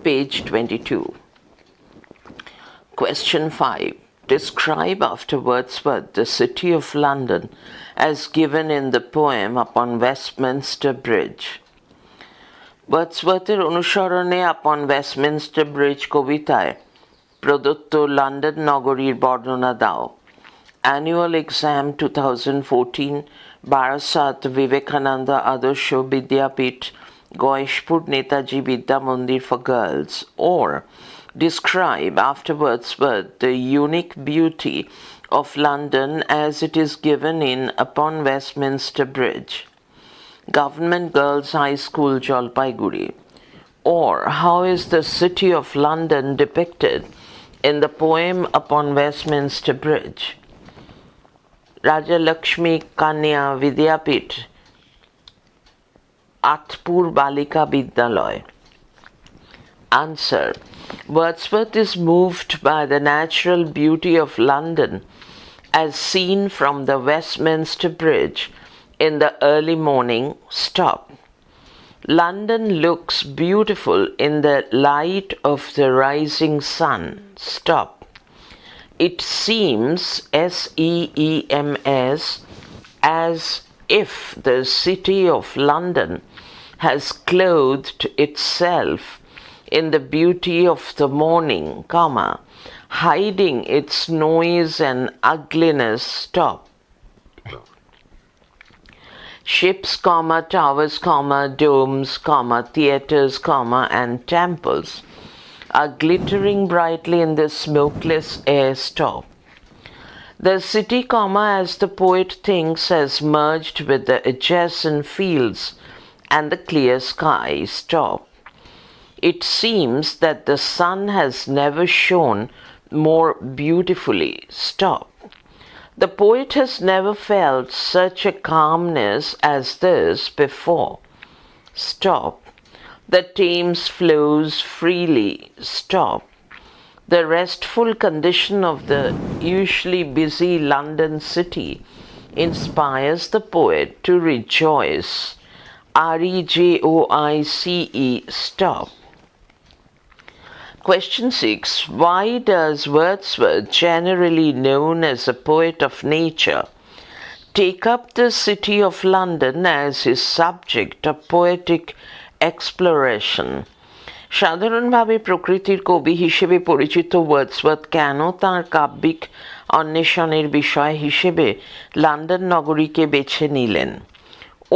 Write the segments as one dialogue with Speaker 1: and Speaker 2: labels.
Speaker 1: page 22. Question 5. Describe after Wordsworth the city of London as given in the poem Upon Westminster Bridge. ওয়ার্ডসওয়ার্থের অনুসরণে আপন Westminster bridge কবিতায় প্রদত্ত London নগরীর বর্ণনা দাও। অ্যানুয়াল এক্সাম 2014, বারাসাত বিবেকানন্দ আদর্শ বিদ্যাপীঠ, গয়েশপুর নেতাজি বিদ্যা মন্দির for girls. Or describe after Wordsworth the unique beauty of London as it is given in Upon Westminster Bridge, Government Girls High School, Jalpaiguri. Or how is the city of London depicted in the poem Upon Westminster Bridge, Raja Lakshmi Kanya Vidyapith, Atpur Balika Vidyalaya. Answer. Wordsworth is moved by the natural beauty of London as seen from the Westminster Bridge in the early morning. Stop. London looks beautiful in the light of the rising sun. Stop. It seems, S-E-E-M-S, as if the city of London has clothed itself in the beauty of the morning, hiding its noise and ugliness. Stop. Ships, towers, domes, theatres, and temples are glittering brightly in the smokeless air. Stop. The city, as the poet thinks, has merged with the adjacent fields and the clear sky. Stop. It seems that the sun has never shone more beautifully. Stop. The poet has never felt such a calmness as this before. Stop. The Thames flows freely. Stop. The restful condition of the usually busy London city inspires the poet to rejoice. R-E-J-O-I-C-E. Stop. Question 6. Why does Wordsworth, generally known as a poet of nature, take up the city of London as his subject of poetic exploration? সাধারণভাবে প্রকৃতির কবি হিসেবে পরিচিত Wordsworth কেন তাঁর কাব্যিক অন্বেষণের বিষয় হিসেবে লন্ডন নগরীকে বেছে নিলেন?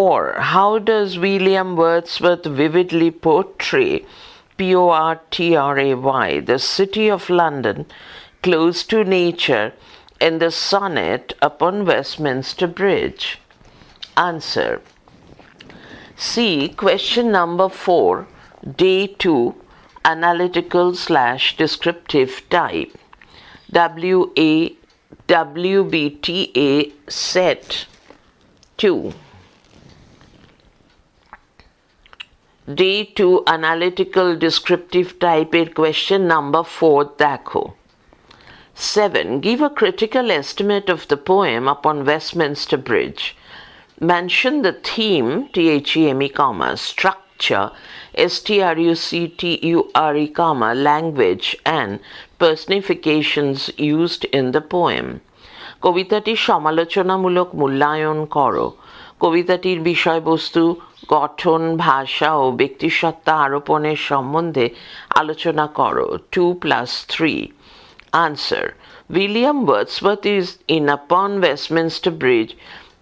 Speaker 1: Or how does William Wordsworth vividly portray P-O-R-T-R-A-Y, the city of London, close to nature, in the sonnet Upon Westminster Bridge? Answer. See question number 4, day 2, analytical/descriptive type, WBTA set 2. Day 2 analytical descriptive type question number 4 দেখো। 7. Give a critical estimate of the poem Upon Westminster Bridge. Mention the theme, T-H-E-M-E, structure, S-T-R-U-C-T-U-R-E, language, and personifications used in the poem. কবিতাটির সমালোচনামূলক মূল্যায়ন করো। কবিতাটির বিষয়বস্তু, গঠন, ভাষা ও ব্যক্তিসত্তা আরোপণের সম্বন্ধে আলোচনা করো। 2+3. Answer. William Wordsworth is in Upon Westminster Bridge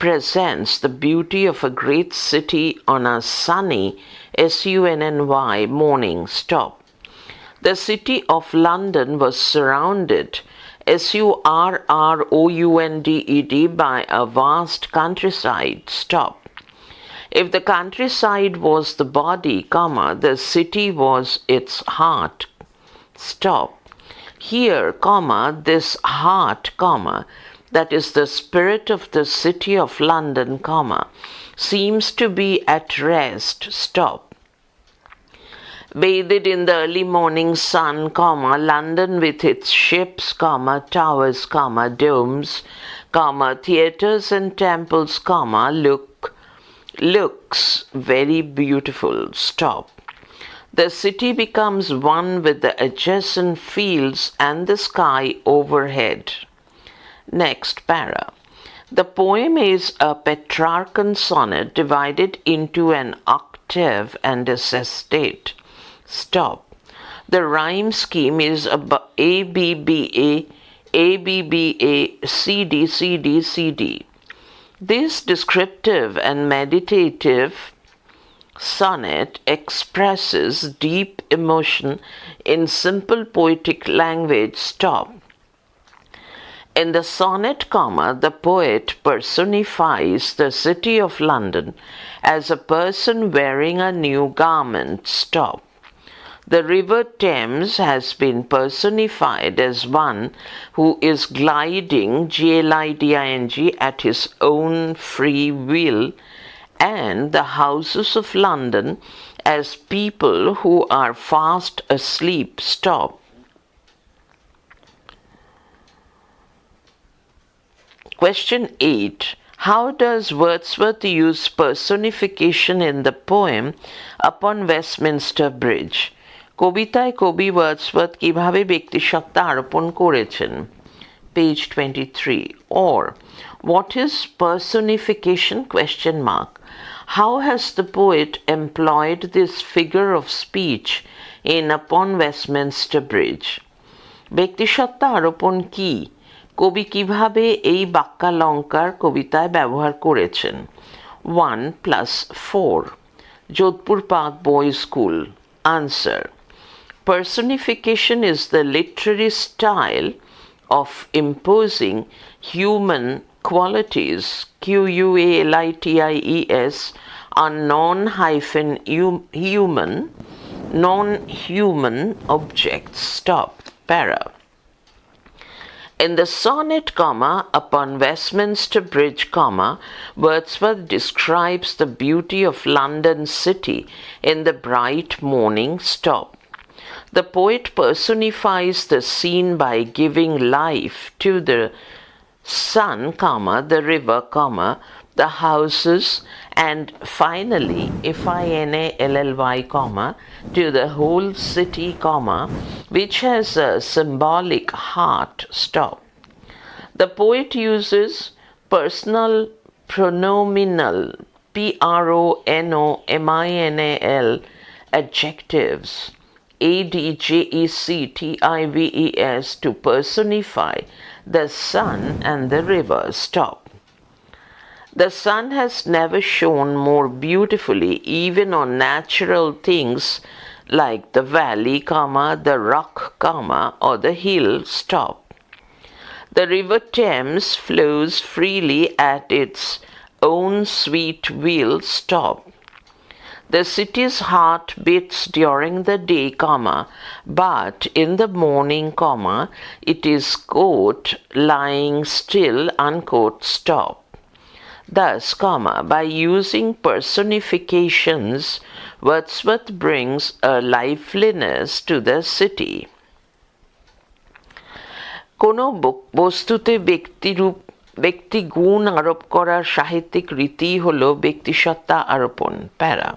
Speaker 1: presents the beauty of a great city on a sunny S-U-N-N-Y morning. Stop. The city of London was surrounded S-U-R-R-O-U-N-D-E-D by a vast countryside. Stop. If the countryside was the body, the city was its heart. Stop. Here, this heart, that is the spirit of the city of London, seems to be at rest. Stop. Bathed in the early morning sun, London with its ships, towers, domes, theatres and temples, looks very beautiful. Stop. The city becomes one with the adjacent fields and the sky overhead. Next para. The poem is a Petrarchan sonnet divided into an octave and a sestet. Stop. The rhyme scheme is A B B A, A B B A, C D C D C D. This descriptive and meditative sonnet expresses deep emotion in simple poetic language. Stop. In the sonnet, the poet personifies the city of London as a person wearing a new garment. Stop. The river Thames has been personified as one who is gliding, gliding, at his own free will, and the houses of London as people who are fast asleep. Stop. Question 8. How does Wordsworth use personification in the poem upon Westminster Bridge? কবিতায় কবি Wordsworth কিভাবে ব্যক্তিসত্তা আরোপণ করেছেন? Page 23. Or, what is personification? Question mark. How has the poet employed this figure of speech in Upon Westminster Bridge? ব্যক্তিসত্তা আরোপণ কি? কবি কিভাবে এই বাক্যালঙ্কার কবিতায় ব্যবহার করেছেন? 1+4. Jodhpur park boys school. Answer. Personification is the literary style of imposing human qualities, qualities, on non-human objects. Stop. Para. In the sonnet, Upon Westminster Bridge, Wordsworth describes the beauty of London city in the bright morning. Stop. The poet personifies the scene by giving life to the sun, the river, the houses, and finally, F-I-N-A-L-L-Y, to the whole city, which has a symbolic heart. Stop. The poet uses personal pronominal, P-R-O-N-O-M-I-N-A-L, adjectives, A-D-J-E-C-T-I-V-E-S, to personify the sun and the river. Stop. The sun has never shone more beautifully, even on natural things like the valley, the rock, or the hill. Stop. The river Thames flows freely at its own sweet will. Stop. The city's heart beats during the day, but in the morning, it is, quote, lying still, unquote. Stop. Thus, by using personifications, Wordsworth brings a liveliness to the city. কোনো বস্তুতে ব্যক্তি গুণ আরোপ করার সাহিত্যিক রীতি হল ব্যক্তিসত্তা আরোপণ. প্যারা.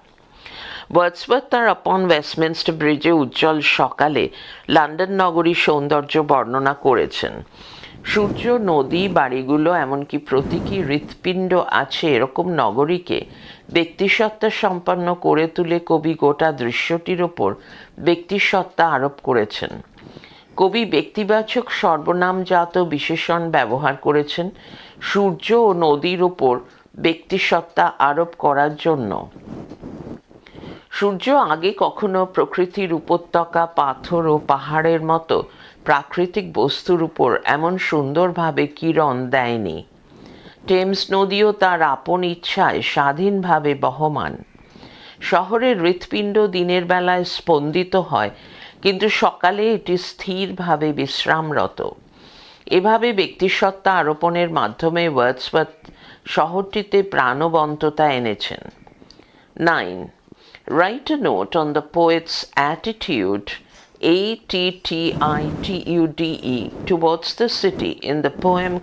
Speaker 1: Wordsworth তার আপন ওয়েস্টমিনস্টার ব্রিজে উজ্জ্বল সকালে লন্ডন নগরীর সৌন্দর্য বর্ণনা করেছেন। সূর্য, নদী, বাড়িগুলো, এমনকি প্রতীকী হৃৎপিণ্ড আছে এরকম নগরীকে ব্যক্তিসত্তা সম্পন্ন করে তুলে কবি গোটা দৃশ্যটির ওপর ব্যক্তিসত্তা আরোপ করেছেন। কবি ব্যক্তিবাচক সর্বনামজাত বিশেষণ ব্যবহার করেছেন সূর্য ও নদীর ওপর ব্যক্তিসত্তা আরোপ করার জন্য। সূর্য আগে কখনো প্রকৃতির উপত্যকা, পাথর ও পাহাড়ের মতো প্রাকৃতিক বস্তুর উপর এমন সুন্দরভাবে কিরণ দেয়নি। টেমস নদীও তার আপন ইচ্ছায় স্বাধীনভাবে বহমান। শহরের হৃৎপিণ্ড দিনের বেলায় স্পন্দিত হয়, কিন্তু সকালে এটি স্থিরভাবে বিশ্রামরত। এভাবে ব্যক্তিসত্তা আরোপণের মাধ্যমে ওয়ার্ডসওয়ার্থ শহরটিতে প্রাণবন্ততা এনেছেন। 9. Write a note on the poet's attitude, attitude, towards the city in the poem,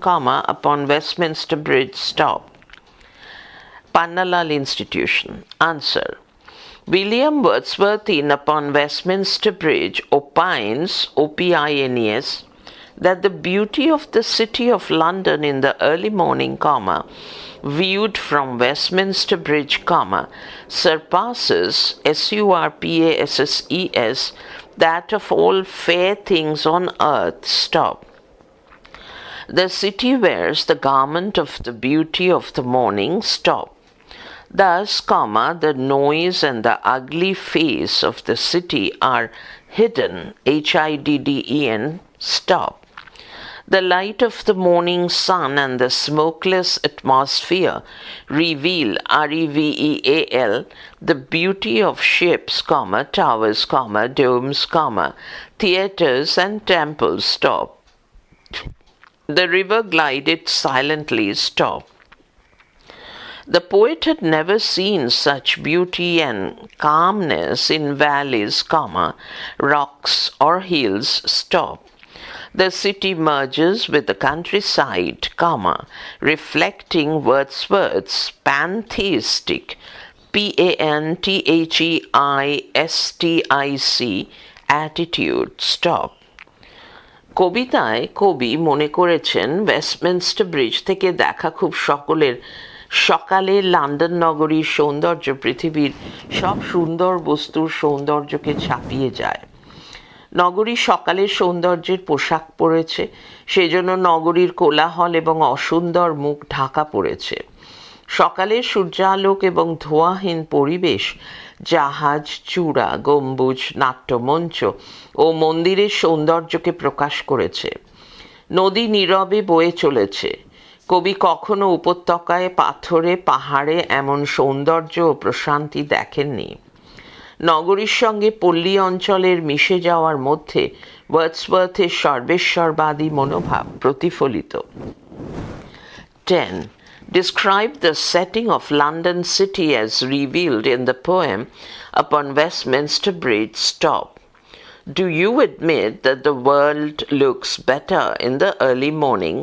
Speaker 1: Upon Westminster Bridge. Stop. Pannalal Institution. Answer. William Wordsworth in Upon Westminster Bridge opines, O-P-I-N-E-S, that the beauty of the city of London in the early morning, viewed from Westminster Bridge, surpasses, S-U-R-P-A-S-S-E-S, that of all fair things on earth, The city wears the garment of the beauty of the morning, Thus, the noise and the ugly face of the city are hidden, H-I-D-D-E-N, The light of the morning sun and the smokeless atmosphere reveal, R-E-V-E-A-L, the beauty of ships, towers, domes, theatres and temples, The river glided silently, The poet had never seen such beauty and calmness in valleys, rocks or hills, The city merges with the countryside, reflecting Wordsworth's pantheistic, P-A-N-T-H-E-I-S-T-I-C, attitude, কবিতায় কবি মনে করেছেন Westminster bridge থেকে দেখা খুব সকালে London নগরীর সৌন্দর্য পৃথিবীর সব সুন্দর বস্তুর সৌন্দর্যকে ছাপিয়ে যায়। নগরী সকালের সৌন্দর্যের পোশাক পরেছে, সেজন্য নগরীর কোলাহল এবং অসুন্দর মুখ ঢাকা পড়েছে। সকালের সূর্যালোক এবং ধোঁয়াহীন পরিবেশ জাহাজ, চূড়া, গম্বুজ, নাট্যমঞ্চ ও মন্দিরের সৌন্দর্যকে প্রকাশ করেছে। নদী নীরবে বয়ে চলেছে। কবি কখনো উপত্যকায়, পাথরে, পাহাড়ে এমন সৌন্দর্য ও প্রশান্তি দেখেননি। নগরীর সঙ্গে পল্লী অঞ্চলের মিশে যাওয়ার মধ্যে ওয়ার্ডসওয়ার্থের সর্বেশ্বরবাদী মনোভাব প্রতিফলিত। 10. Describe the setting of London city as revealed in the poem Upon Westminster Bridge, Do you admit that the world looks better in the early morning?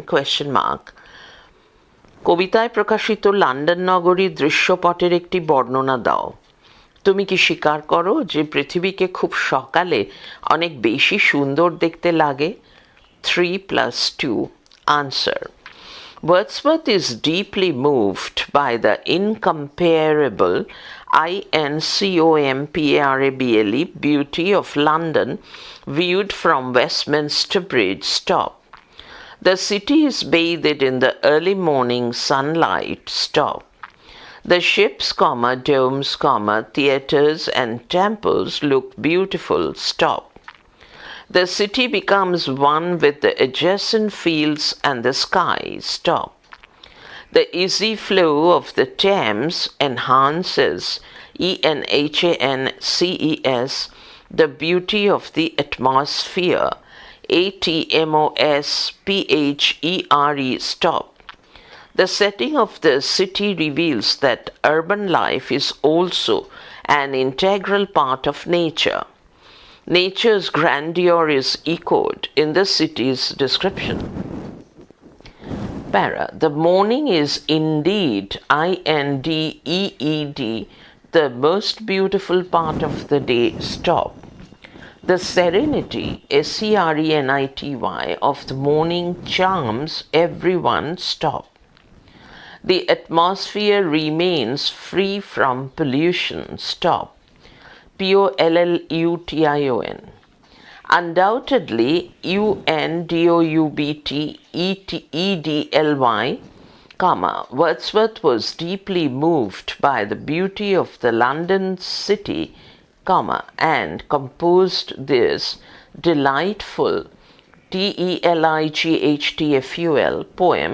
Speaker 1: কবিতায় প্রকাশিত লন্ডন নগরীর দৃশ্যপটের একটি বর্ণনা দাও। তুমি কি স্বীকার করো যে পৃথিবীকে খুব সকালে অনেক বেশি সুন্দর দেখতে লাগে? 3+2. Answer. Wordsworth is deeply moved by the incomparable, I-N-C-O-M-P-A-R-A-B-L-E, beauty of London viewed from Westminster Bridge, The city is bathed in the early morning sunlight, The ships, domes, theatres and temples look beautiful, The city becomes one with the adjacent fields and the sky, The easy flow of the Thames enhances, E-N-H-A-N-C-E-S, the beauty of the atmosphere, A-T-M-O-S-P-H-E-R-E, The setting of the city reveals that urban life is also an integral part of nature. Nature's grandeur is echoed in the city's description. The morning is indeed, I-N-D-E-E-D, the most beautiful part of the day, The serenity, S-E-R-E-N-I-T-Y, of the morning charms everyone, The atmosphere remains free from pollution, P-O-L-L-U-T-I-O-N. Undoubtedly, U-N-D-O-U-B-T-E-D-L-Y, Wordsworth was deeply moved by the beauty of the London city, and composed this delightful T-E-L-I-G-H-T-F-U-L poem,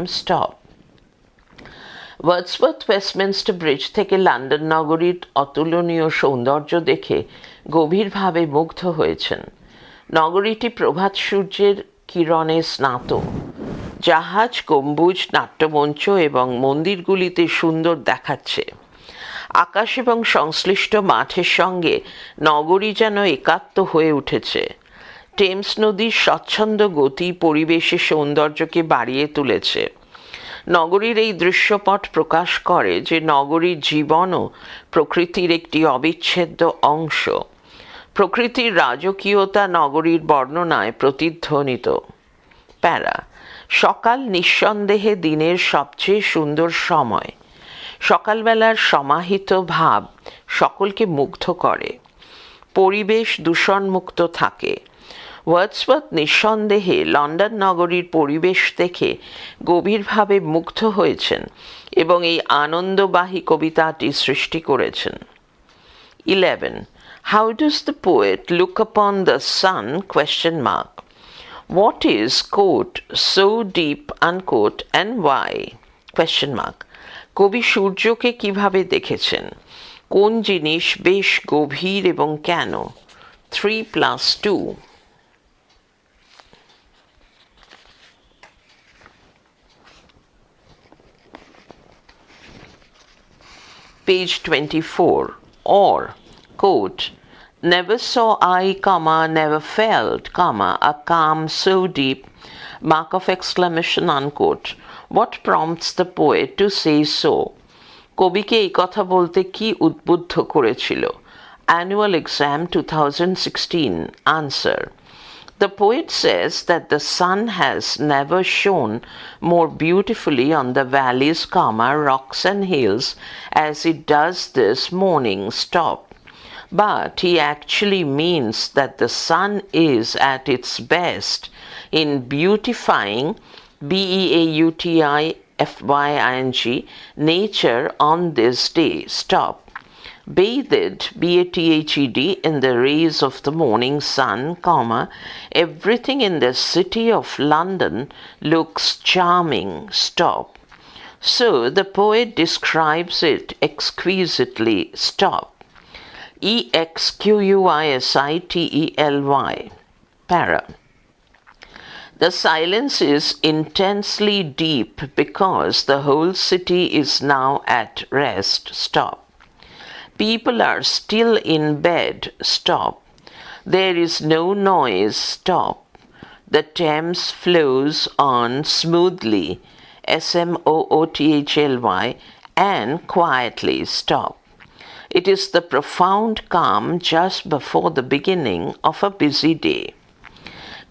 Speaker 1: Wordsworth Westminster bridge থেকে London নগরীর অতুলনীয় সৌন্দর্য দেখে গভীরভাবে মুগ্ধ হয়েছেন। নগরীটি প্রভাত সূর্যের কিরণে স্নাত। জাহাজ, গম্বুজ, নাট্যমঞ্চ এবং মন্দিরগুলিতে সুন্দর দেখাচ্ছে। আকাশ এবং সংশ্লিষ্ট মাঠের সঙ্গে নগরী যেন একাত্ম হয়ে উঠেছে। টেমস নদীর স্বচ্ছন্দ গতি পরিবেশের সৌন্দর্যকে বাড়িয়ে তুলেছে। নগরীর এই দৃশ্যপট প্রকাশ করে যে নগরীর জীবনও প্রকৃতির একটি অবিচ্ছেদ্য অংশ। প্রকৃতির রাজকীয়তা নগরীর বর্ণনায় প্রতিধ্বনিত। প্যারা, সকাল নিঃসন্দেহে দিনের সবচেয়ে সুন্দর সময়। সকালবেলার সমাহিত ভাব সকলকে মুগ্ধ করে। পরিবেশ দূষণমুক্ত থাকে। ওয়ার্ডসওয়ার্থ নিঃসন্দেহে লন্ডন নগরীর পরিবেশ দেখে গভীরভাবে মুগ্ধ হয়েছেন এবং এই আনন্দবাহী কবিতাটি সৃষ্টি করেছেন। 11. How does the poet look upon the sun? What is, quote, so deep, unquote, and why? কবি সূর্যকে কিভাবে দেখেছেন? কোন জিনিস বেশ গভীর এবং কেন? 3+2. Page 24. Or, quote, never saw I, never felt, a calm so deep, unquote. What prompts the poet to say so? কবিকে এই কথা বলতে কি উদ্বুদ্ধ করেছিল? Annual Exam 2016. Answer. The poet says that the sun has never shone more beautifully on the valleys, rocks and hills as it does this morning. But he actually means that the sun is at its best in beautifying, BEAUTIFYING, nature on this day. Bathed, BATHED, in the rays of the morning sun, everything in the city of London looks charming. So the poet describes it exquisitely. EXQUISITELY. Para. The silence is intensely deep because the whole city is now at rest. People are still in bed. There is no noise. The Thames flows on smoothly, SMOOTHLY, and quietly. It is the profound calm just before the beginning of a busy day.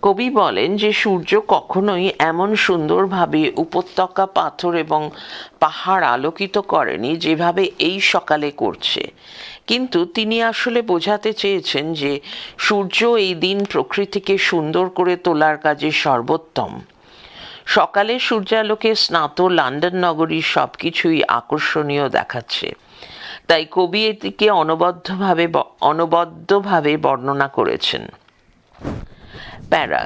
Speaker 1: কবি বলেন যে সূর্য কখনোই এমন সুন্দরভাবে উপত্যকা, পাথর এবং পাহাড় আলোকিত করেনি যেভাবে এই সকালে করছে। কিন্তু তিনি আসলে বোঝাতে চেয়েছেন যে সূর্য এই দিন প্রকৃতিকে সুন্দর করে তোলার কাজে সর্বোত্তম। সকালে সূর্যালোকে স্নাত লন্ডন নগরীর সব কিছুই আকর্ষণীয় দেখাচ্ছে। তাই কবি এটিকে অনবদ্যভাবে বর্ণনা করেছেন। প্যারা,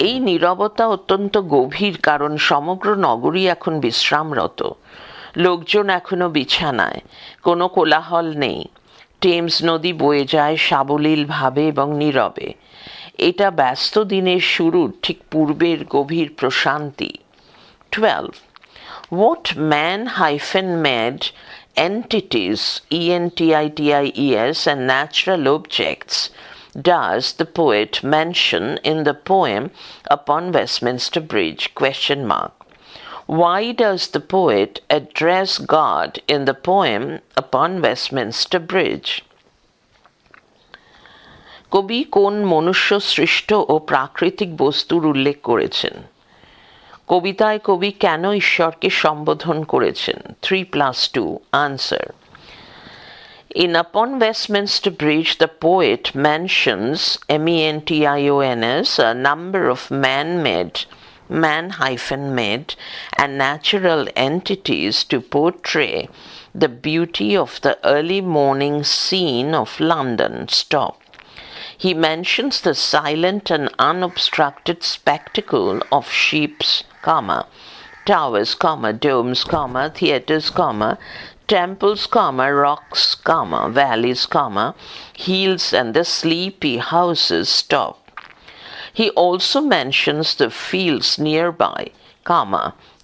Speaker 1: এই নীরবতা অত্যন্ত গভীর কারণ সমগ্র নগরী এখন বিশ্রামরত। লোকজন এখনো বিছানায়, কোনো কোলাহল নেই। টেমস নদী বয়ে যায় সাবলীলভাবে এবং নীরবে। এটা ব্যস্ত দিনের শুরুর ঠিক পূর্বের গভীর প্রশান্তি। 12. What man-made entities, ENTITIES, and natural objects does the poet mention in the poem upon Westminster Bridge? Why does the poet address God in the poem upon Westminster Bridge? কবি কোন মনুষ্য সৃষ্ট ও প্রাকৃতিক বস্তুর উল্লেখ করেছেন? কবিতায় কবি কেন ঈশ্বরকে সম্বোধন করেছেন? 3+2. Answer. In Upon Westminster Bridge, the poet mentions, MENTIONS, a number of man-made, and natural entities to portray the beauty of the early morning scene of London. He mentions the silent and unobstructed spectacle of ships, towers, domes, theatres, temples, rocks, valleys, hills, and the sleepy houses. He also mentions the fields nearby,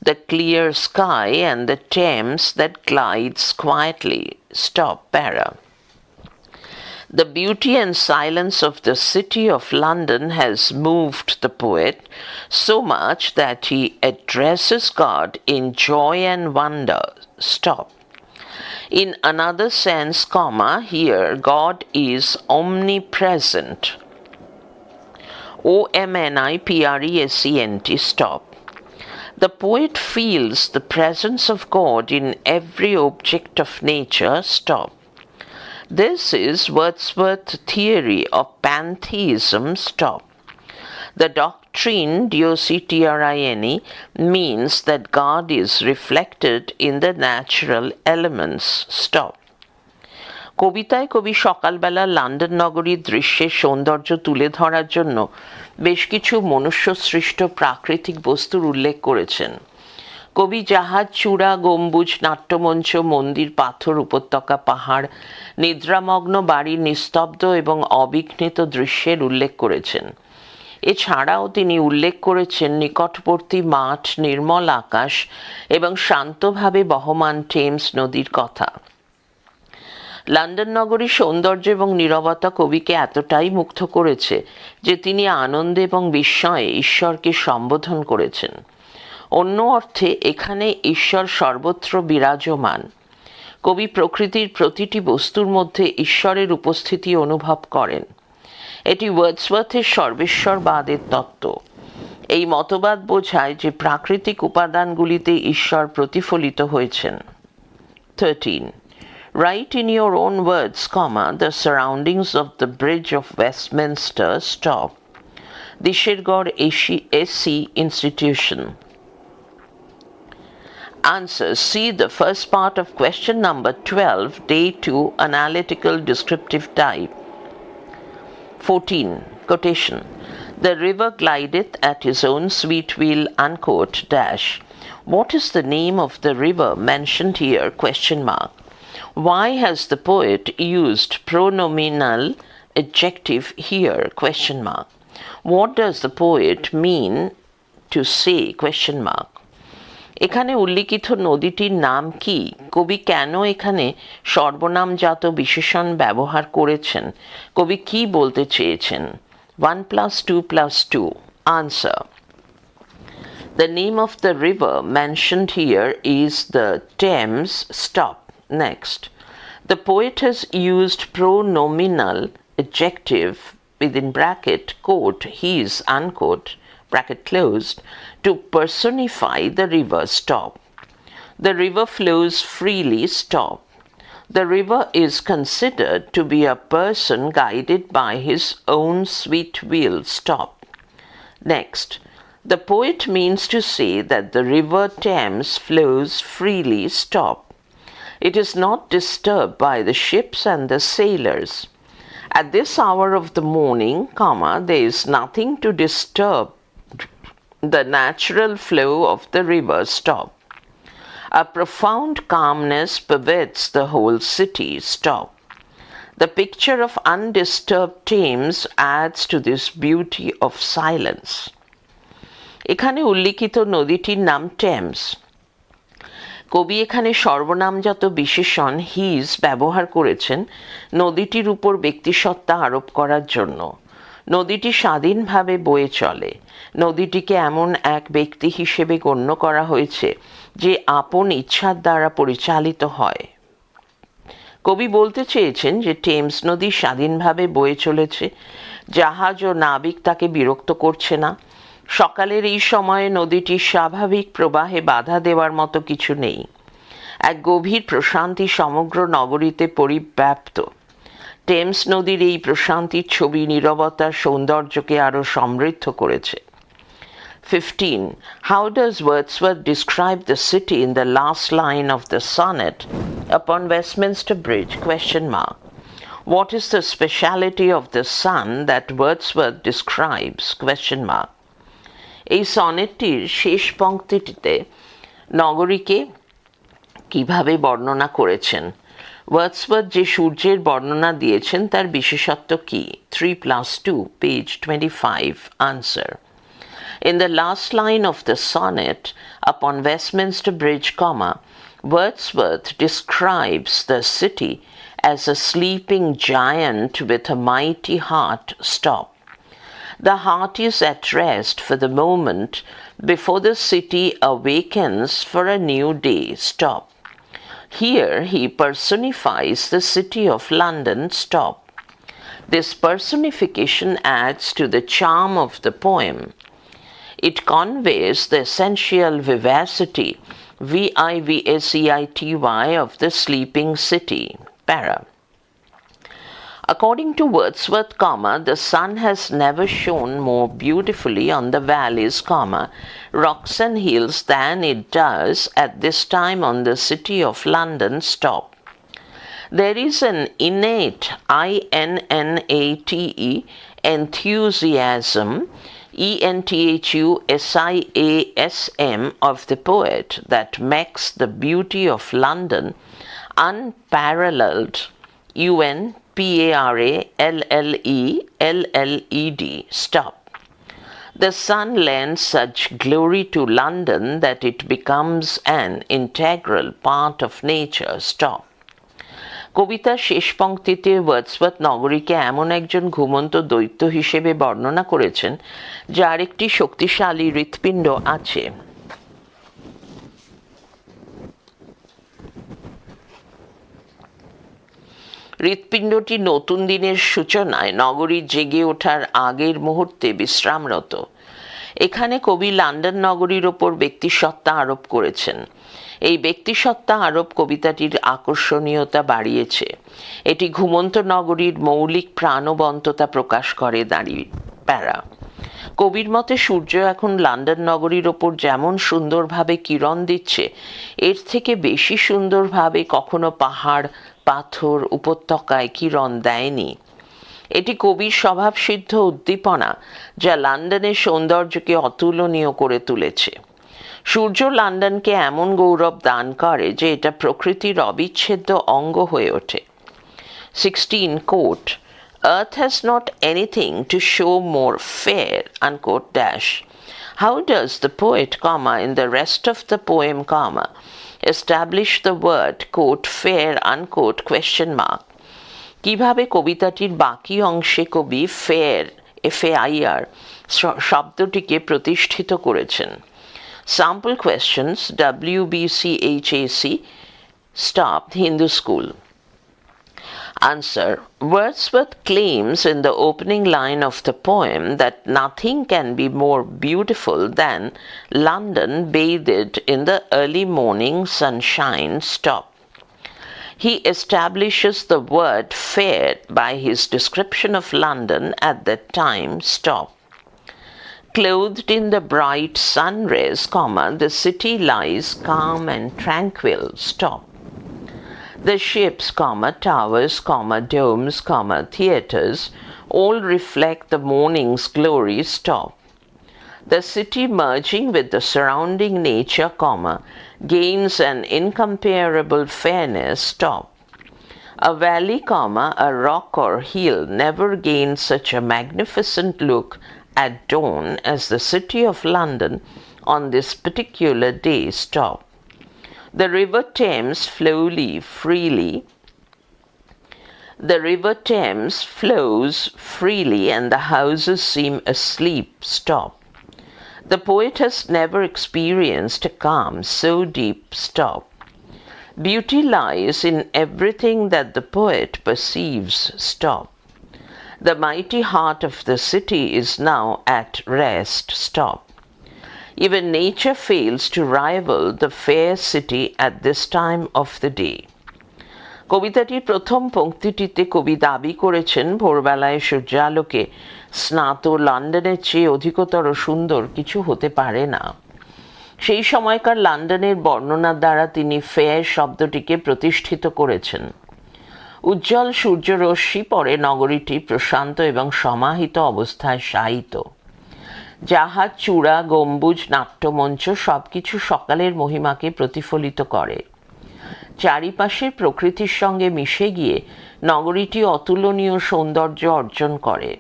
Speaker 1: the clear sky, and the Thames that glides quietly. Para. The beauty and silence of the city of London has moved the poet so much that he addresses God in joy and wonder. Stop. In another sense, comma, here God is omnipresent. omnipresent. Stop. The poet feels the presence of God in every object of nature. Stop. This is Wordsworth's theory of pantheism. Stop. The doctrine Dioctrine means that God is reflected in the natural elements. Stop. কবিতায় কবি সকালবেলা London নগরীর দৃশ্যের সৌন্দর্য তুলে ধরার জন্য বেশ কিছু মনুষ্যসৃষ্ট প্রাকৃতিক বস্তুর উল্লেখ করেছেন। কবি জাহাজ, চূড়া, গম্বুজ, নাট্যমঞ্চ, মন্দির, পাথর, উপত্যকা, পাহাড়, নিদ্রামগ্ন বাড়ির নিস্তব্ধ এবং অবিঘ্নিত দৃশ্যের উল্লেখ করেছেন। এছাড়াও তিনি উল্লেখ করেছেন নিকটবর্তী মাঠ, নির্মল আকাশ এবং শান্তভাবে বহমান টেমস নদীর কথা। লন্ডন নগরীর সৌন্দর্য এবং নীরবতা কবিকে এতটাই মুগ্ধ করেছে যে তিনি আনন্দে এবং বিস্ময়ে ঈশ্বরকে সম্বোধন করেছেন। অন্য অর্থে এখানে ঈশ্বর সর্বত্র বিরাজমান। কবি প্রকৃতির প্রতিটি বস্তুর মধ্যে ঈশ্বরের উপস্থিতি অনুভব করেন। এটি ওয়ার্ডসওয়ার্থের সর্বেশ্বরবাদের তত্ত্ব। এই মতবাদ বোঝায় যে প্রাকৃতিক উপাদানগুলিতে ঈশ্বর প্রতিফলিত হয়েছেন। 13. Write in your own words, comma, the surroundings of the Bridge of Westminster. Stop. The Shergod SC Institution. Answer. See the first part of question number 12, day 2, analytical descriptive type. 14. Quotation. The river glideth at his own sweet will, unquote, dash. What is the name of the river mentioned here? Question mark. Why has the poet used pronominal adjective here? Question mark. What does the poet mean to say? Question mark. এখানে উল্লিখিত নদীটির নাম কি? কবি কেন এখানে সর্বনামজাত বিশেষণ ব্যবহার করেছেন? কবি কি বলতে চেয়েছেন? 1 + 2 + 2. Answer. The name of the river mentioned here is the Thames. Stop. Next. The poet has used pronominal adjective within bracket, quote, his, unquote, bracket closed, to personify the river. Stop. The river flows freely. Stop. The river is considered to be a person guided by his own sweet will. Stop. Next. The poet means to say that the river Thames flows freely. Stop. It is not disturbed by the ships and the sailors. At this hour of the morning, comma, there is nothing to disturb the natural flow of the river. Stop. A profound calmness pervades the whole city. Stop. The picture of undisturbed Thames adds to this beauty of silence. এখানে উল্লিখিত নদীটির নাম Thames. কবি এখানে সর্বনামজাত বিশেষণ his ব্যবহার করেছেন নদীটির উপর ব্যক্তিসত্তা আরোপ করার জন্য। নদীটি স্বাধীনভাবে বয়ে চলে। নদীটিকে এমন এক ব্যক্তি হিসেবে গণ্য করা হয়েছে যে আপন ইচ্ছার দ্বারা পরিচালিত হয়। কবি বলতে চেয়েছেন যে টেমস নদী স্বাধীনভাবে বয়ে চলেছে, জাহাজ ও নাবিক তাকে বিরক্ত করছে না। সকালের এই সময়ে নদীটির স্বাভাবিক প্রবাহে বাধা দেওয়ার মতো কিছু নেই। এক গভীর প্রশান্তি সমগ্র নগরীতে পরিব্যাপ্ত। টেমস নদীর এই প্রশান্তির ছবি নীরবতার সৌন্দর্যকে আরও সমৃদ্ধ করেছে। 15. How does Wordsworth describe the city in the last line of the sonnet upon Westminster Bridge? Question mark. What is the speciality of the sun that Wordsworth describes? Question mark. এই সনেটটির শেষ পংক্তিটিতে নগরীকে কিভাবে বর্ণনা করেছেন? ওয়ার্ডসওয়ার্থ যে সূর্যের বর্ণনা দিয়েছেন তার বিশেষত্ব কি? 3 + 2, page 25. Answer. In the last line of the sonnet upon Westminster Bridge, comma, Wordsworth describes the city as a sleeping giant with a mighty heart. Stop. The heart is at rest for the moment before the city awakens for a new day. Stop. Here he personifies the city of London. Stop. This personification adds to the charm of the poem. It conveys the essential vivacity, vivacity, of the sleeping city. Para. According to Wordsworth, the sun has never shone more beautifully on the valleys, rocks and hills than it does at this time on the city of London. Stop. There is an innate, INNATE, enthusiasm, ENTHUSIASM, of the poet that makes the beauty of London unparalleled. UNPARALLELLED. Stop. The sun lends such glory to London that it becomes an integral part of nature. Stop. কবিতার শেষ পংক্তিতে Wordsworth নগরীকে এমন একজন ঘুমন্ত দৈত্য হিসেবে বর্ণনা করেছেন যার একটি শক্তিশালী হৃৎপিণ্ড আছে। হৃৎপিণ্ডটি নতুন দিনের সূচনায় নগরীর জেগে ওঠার আগের মুহূর্তে বিশ্রামরত। এখানে কবি লন্ডন নগরীর ওপর ব্যক্তিসত্তা আরোপ করেছেন। এই ব্যক্তিসত্তা আরোপ কবিতাটির আকর্ষণীয়তা বাড়িয়েছে। এটি ঘুমন্ত নগরীর মৌলিক প্রাণবন্ততা প্রকাশ করে। প্যারা। কবির মতে সূর্য এখন লন্ডন নগরীর ওপর যেমন সুন্দরভাবে কিরণ দিচ্ছে, এর থেকে বেশি সুন্দরভাবে কখনো পাহাড়, পাথর, উপত্যকায় কিরণ দেয়নি। এটি কবির স্বভাবসিদ্ধ উদ্দীপনা যা লন্ডনের সৌন্দর্যকে অতুলনীয় করে তুলেছে। সূর্য লন্ডনকে এমন গৌরব দান করে যে এটা প্রকৃতির অবিচ্ছেদ্য অঙ্গ হয়ে ওঠে। 16. Quote, Earth has not anything to show more fair, unquote, dash. How does the poet, in the rest of the poem, establish the word, quote, fair, unquote, question mark? কিভাবে কবিতাটির বাকি অংশে কবি ফেয়ার, FAIR, শব্দটিকে প্রতিষ্ঠিত করেছেন? Sample questions, WBCHAC, Stop, Hindu School. Answer. Wordsworth claims in the opening line of the poem that nothing can be more beautiful than London bathed in the early morning sunshine. Stop. He establishes the word fair by his description of London at that time. Stop. Clothed in the bright sun rays, the city lies calm and tranquil. Stop. The ships, towers, domes, theatres all reflect the morning's glory. Stop. The city merging with the surrounding nature, gains an incomparable fairness. Stop. A valley, a rock or hill never gained such a magnificent look at dawn as the city of London on this particular day. Stop. The river Thames flows freely and the houses seem asleep. Stop. The poet has never experienced a calm so deep. Stop. Beauty lies in everything that the poet perceives. Stop. The mighty heart of the city is now at rest. Stop. Even nature fails to rival the fair city at this time of the day. কবিতাটির প্রথম পংক্তিটিতে কবি দাবি করেছেন ভোরবেলায় সূর্যালোকে স্নাত লন্ডনের চেয়ে অধিকতর সুন্দর কিছু হতে পারে না। সেই সময়কার লন্ডনের বর্ণনার দ্বারা তিনি ফেয়ার শব্দটিকে প্রতিষ্ঠিত করেছেন। উজ্জ্বল সূর্যরশ্মি পরে নগরীটি প্রশান্ত এবং সমাহিত অবস্থায় শায়িত। জাহাজ, চূড়া, গম্বুজ, নাট্যমঞ্চ সবকিছু সকালের মহিমাকে প্রতিফলিত করে। চারিপাশের প্রকৃতির সঙ্গে মিশে গিয়ে নগরীটি অতুলনীয় সৌন্দর্য অর্জন করে।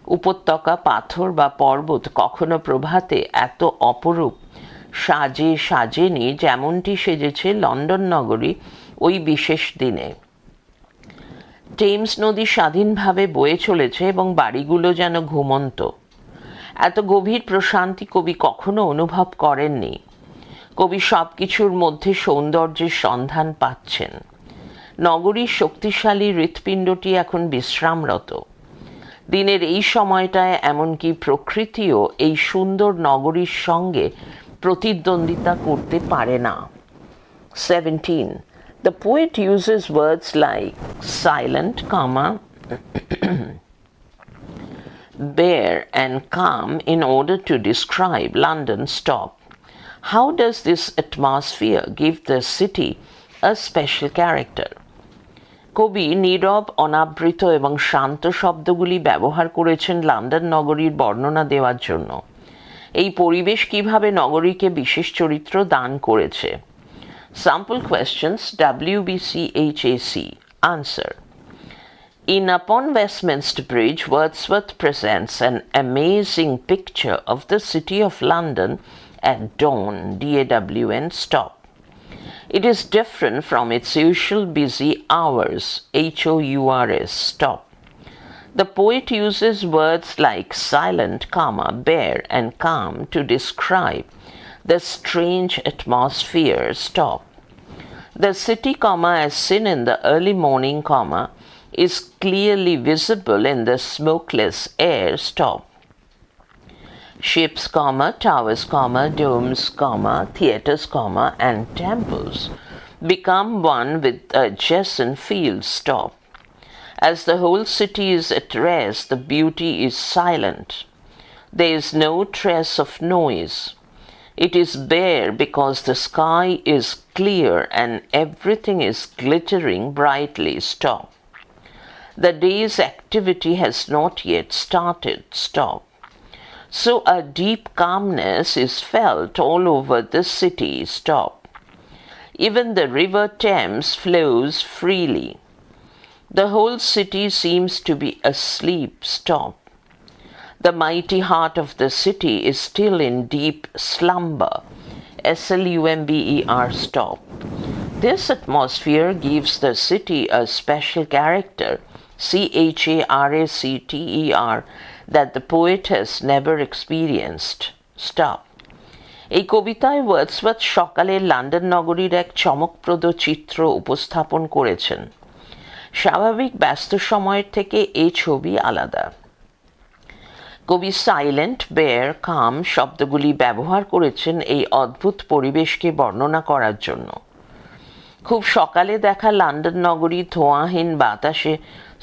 Speaker 1: উপত্যকা, পাথর বা পর্বত কখনো প্রভাতে এত অপরূপ সাজেনি যেমনটি সেজেছে লন্ডন নগরী ওই বিশেষ দিনে। টেমস নদী স্বাধীনভাবে বয়ে চলেছে এবং বাড়িগুলো যেন ঘুমন্ত। এত গভীর প্রশান্তি কবি কখনো অনুভব করেননি। কবি সবকিছুর মধ্যে সৌন্দর্যের সন্ধান পাচ্ছেন। নগরীর শক্তিশালী হৃৎপিণ্ডটি এখন বিশ্রামরত। দিনের এই সময়টায় এমনকি প্রকৃতিও এই সুন্দর নগরীর সঙ্গে প্রতিদ্বন্দ্বিতা করতে পারে না। 17. The poet uses words like silent, bare and calm in order to describe London. Stop. How does this atmosphere give the city a special character? কবি নীরব, অনাবৃত এবং শান্ত শব্দগুলি ব্যবহার করেছেন লন্ডন নগরীর বর্ণনা দেওয়ার জন্য। এই পরিবেশ কিভাবে নগরীকে বিশেষ চরিত্র দান করেছে? Sample questions WBCHAC. Answer. In Upon Westminster Bridge, Wordsworth presents an amazing picture of the city of London at dawn. DAWN. Stop. It is different from its usual busy hours. HOURS. Stop. The poet uses words like silent, bare and calm to describe the strange atmosphere. Stop. The city, as seen in the early morning, is clearly visible in the smokeless air. Stop. Ships, towers, domes, theatres, and temples become one with adjacent fields. Stop. As the whole city is at rest, the beauty is silent. There is no trace of noise. It is bare because the sky is clear and everything is glittering brightly. Stop. The day's activity has not yet started. Stop. So a deep calmness is felt all over the city. Stop. Even the river Thames flows freely. The whole city seems to be asleep. Stop. The mighty heart of the city is still in deep slumber. SLUMBER. Stop. This atmosphere gives the city a special character, CHARACTER, that the poet has never experienced. Stop. এই কবিতায় Wordsworth সকালের London নগরীর এক চমকপ্রদ চিত্র উপস্থাপন করেছেন। স্বাভাবিক ব্যস্ত সময়ের থেকে এই ছবি আলাদা। কবি সাইলেন্ট, বেয়ার, কাম শব্দগুলি ব্যবহার করেছেন এই অদ্ভুত পরিবেশকে বর্ণনা করার জন্য। খুব সকালে দেখা লন্ডন নগরী ধোঁয়াহীন বাতাসে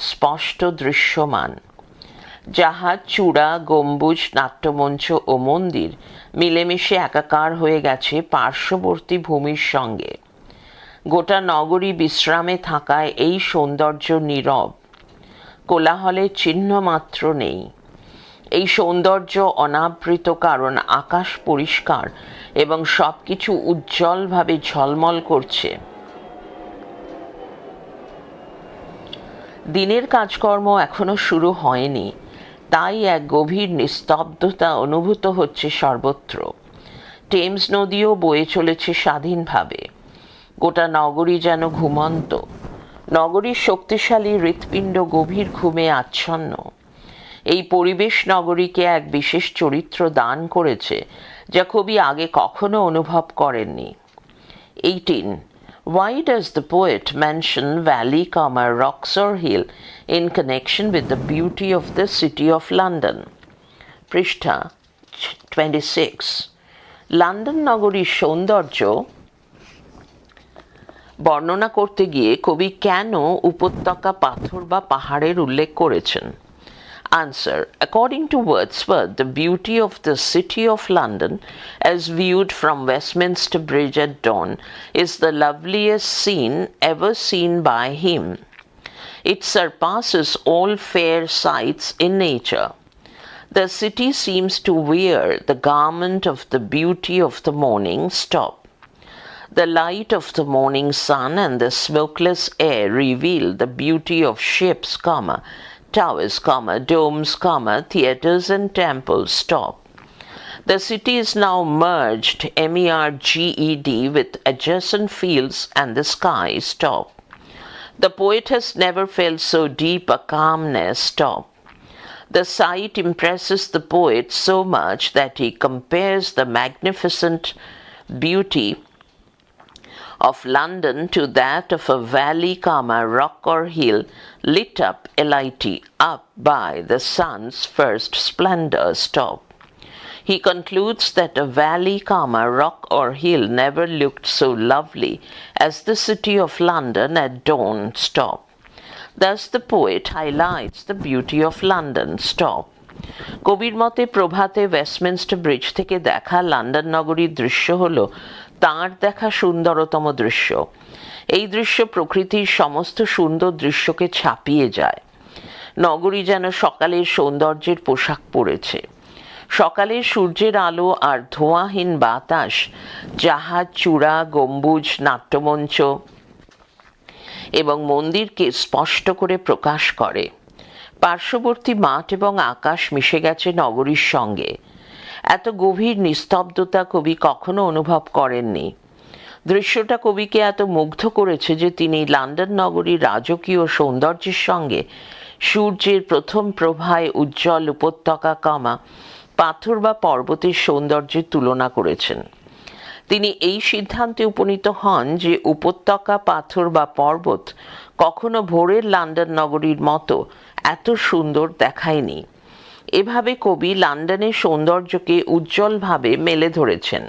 Speaker 1: স্পষ্ট দৃশ্যমান। জাহাজ, চূড়া, গম্বুজ, নাট্যমঞ্চ ও মন্দির মিলেমিশে একাকার হয়ে গেছে পার্শ্ববর্তী ভূমির সঙ্গে। গোটা নগরী বিশ্রামে থাকায় এই সৌন্দর্য নীরব। কোলাহলের চিহ্ন মাত্র নেই। এই সৌন্দর্য অনাবৃত কারণ আকাশ পরিষ্কার এবং সবকিছু উজ্জ্বলভাবে ঝলমল করছে। দিনের কাজকর্ম এখনো শুরু হয়নি, তাই এক গভীর নিস্তব্ধতা অনুভূত হচ্ছে সর্বত্র। টেমস নদীও বয়ে চলেছে স্বাধীনভাবে। গোটা নগরী যেন ঘুমন্ত। নগরীর শক্তিশালী হৃৎপিণ্ড গভীর ঘুমে আচ্ছন্ন। এই পরিবেশ নগরীকে এক বিশেষ চরিত্র দান করেছে, যা কবি আগে কখনো অনুভব করেননি। 18. Why does the poet mention valley, rocks or hill in connection with the beauty of the city of London? পৃষ্ঠা 26. লন্ডন নগরীর সৌন্দর্য বর্ণনা করতে গিয়ে কবি কেন উপত্যকা, পাথর বা পাহাড়ের উল্লেখ করেছেন? Answer. According to Wordsworth, the beauty of the city of London, as viewed from Westminster Bridge at dawn, is the loveliest scene ever seen by him. It surpasses all fair sights in nature. The city seems to wear the garment of the beauty of the morning. Stop. The light of the morning sun and the smokeless air reveal the beauty of ships, towers, domes, theatres and temples. Stop. The city is now merged, MERGED, with adjacent fields and the sky. Stop. The poet has never felt so deep a calmness. Stop. The sight impresses the poet so much that he compares the magnificent beauty of London to that of a valley, rock or hill lit up, up by the sun's first splendor. Stop. He concludes that a valley, rock or hill never looked so lovely as the city of London at dawn. Stop. Thus the poet highlights the beauty of London. Stop. কবির মতে প্রভাতে Westminster bridge থেকে দেখা London নগরীর দৃশ্য হল তাঁর দেখা সুন্দরতম দৃশ্য। এই দৃশ্য প্রকৃতির সমস্ত সুন্দর দৃশ্যকে ছাপিয়ে যায়। নগরী যেন সকালের সৌন্দর্যের পোশাক পরেছে। সকালের সূর্যের আলো আর ধোঁয়াহীন বাতাস জাহাজ, চূড়া, গম্বুজ, নাট্যমঞ্চ এবং মন্দিরকে স্পষ্ট করে প্রকাশ করে। পার্শ্ববর্তী মাঠ এবং আকাশ মিশে গেছে নগরীর সঙ্গে। এত গভীর নিস্তব্ধতা কবি কখনো অনুভব করেননি। দৃশ্যটা কবিকে এত মুগ্ধ করেছে যে তিনি লন্ডন নগরীর রাজকীয় সৌন্দর্যের সঙ্গে সূর্যের প্রথম প্রভায় উজ্জ্বল উপত্যকা, পাথর বা পর্বতের সৌন্দর্যের তুলনা করেছেন। তিনি এই সিদ্ধান্তে উপনীত হন যে উপত্যকা, পাথর বা পর্বত কখনো ভোরের লন্ডন নগরীর মতো এত সুন্দর দেখায়নি। এভাবে কবি লন্ডনের সৌন্দর্যকে উজ্জ্বলভাবে মেলে ধরেছেন।